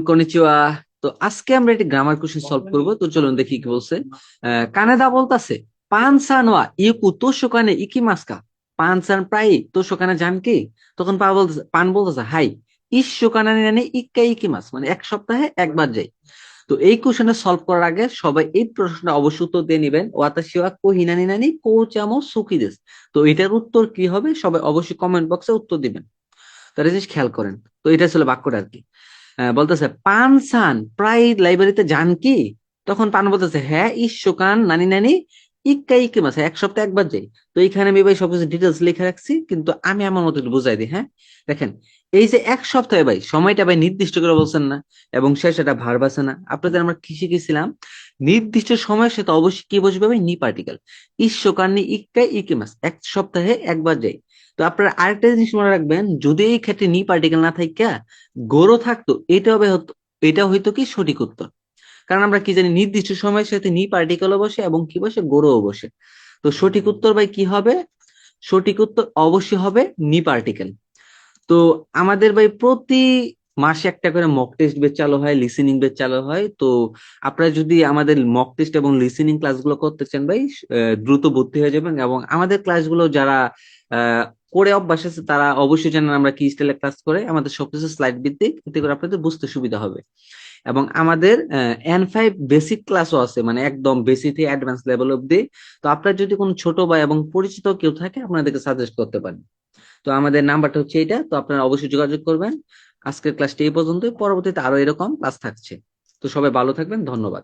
কনিচিওয়া। তো আজকে আমরা একটি গ্রামার কোশ্চেন সলভ করব। তো চলুন দেখি কি বলছে। কানেদা বলতাছে পানসান ওয়া ইউকু তোশোকানে ইকিমাস্কা। পানসান প্রায় তোশোকানে যান কি? তখন পান বলতেছে হাই ইশোকানে নানি ইক্কা ইকিমাস, মানে এক সপ্তাহে একবার যাই। তো এই কোশ্চেনটা সলভ করার আগে সবাই এই প্রশ্নটা অবশ্যই উত্তর দিয়ে নিবেন। ওয়াতাশি ওয়া কোহিনানি নানি কৌচামো সুকি দেস। তো এটার উত্তর কি হবে সবাই অবশ্যই কমেন্ট বক্সে উত্তর দিবেন। তো এটা জিনিস খেয়াল করেন। তো এটা ছিল বাক্যটা আর কি। বলতেছে পান সান প্রায় লাইব্রেরিতে যান কি? তখন পান বলতেছে হ্যাঁ ঈশ্বকান নানি নানি ইক্কা ইকে মাসে এক সপ্তাহে একবার যাই। তো এইখানে আমি ভাই সবকিছু ডিটেলস লিখে রাখছি, কিন্তু আমি আমার মতো একটু বুঝাই দিই। হ্যাঁ, দেখেন, এই যে এক সপ্তাহে ভাই সময়টা ভাই নির্দিষ্ট করে বলছেন না, এবং শেষ এটা ভার্ব আছে না। আপনাদের আমরা কি শিখেছিলাম? নির্দিষ্ট সময়ের সাথে অবশ্যই কি বসবে ভাই? নি পার্টিকেল। ঈশ্বকান্নি ইক্কা ইকে মাস, এক সপ্তাহে একবার যাই। তো আপনারা আরেকটা জিনিস মনে রাখবেন, যদি এই ক্ষেত্রে নি পার্টিকেল না থাকে গরো থাকতো, এটা হবে হতো, এটা হইতো কি সঠিক উত্তর। কারণ আমরা কি জানি নির্দিষ্ট সময়ের সাথে নি পার্টিকেলও বসে এবং কি বসে গরুও বসে। তো সঠিক উত্তর ভাই কি হবে? সঠিক উত্তর অবশ্যই হবে নি পার্টিকেল। তো আমাদের ভাই প্রতি মাসে একটা করে মক টেস্ট বেচ চালু হয়, লিসেনিং বেচ চালু হয়। তো আপনারা যদি আমাদের মক টেস্ট এবং লিসেনিং ক্লাসগুলো করতে চান ভাই, দ্রুত ভর্তি হয়ে যাবেন। এবং আমাদের ক্লাসগুলো যারা আহ, করে অভ্যাস আছে তারা অবশ্যই জানেন আমরা কি স্টাইলে ক্লাস করে। আমাদের সবকিছু স্লাইড ভিত্তিক, এতে করে আপনাদের বুঝতে সুবিধা হবে। এবং আমাদের N5 বেসিক ক্লাসও আছে, মানে একদম বেসিক থেকে অ্যাডভান্স লেভেল অব্দি। তো আপনার যদি কোনো ছোট ভাই এবং পরিচিত কেউ থাকে আপনাদেরকে সাজেস্ট করতে পারেন। তো আমাদের নাম্বারটা হচ্ছে এটা, তো আপনারা অবশ্যই যোগাযোগ করবেন। আজকের ক্লাসটা এই পর্যন্তই, পরবর্তীতে আরো এরকম ক্লাস থাকছে। তো সবাই ভালো থাকবেন, ধন্যবাদ।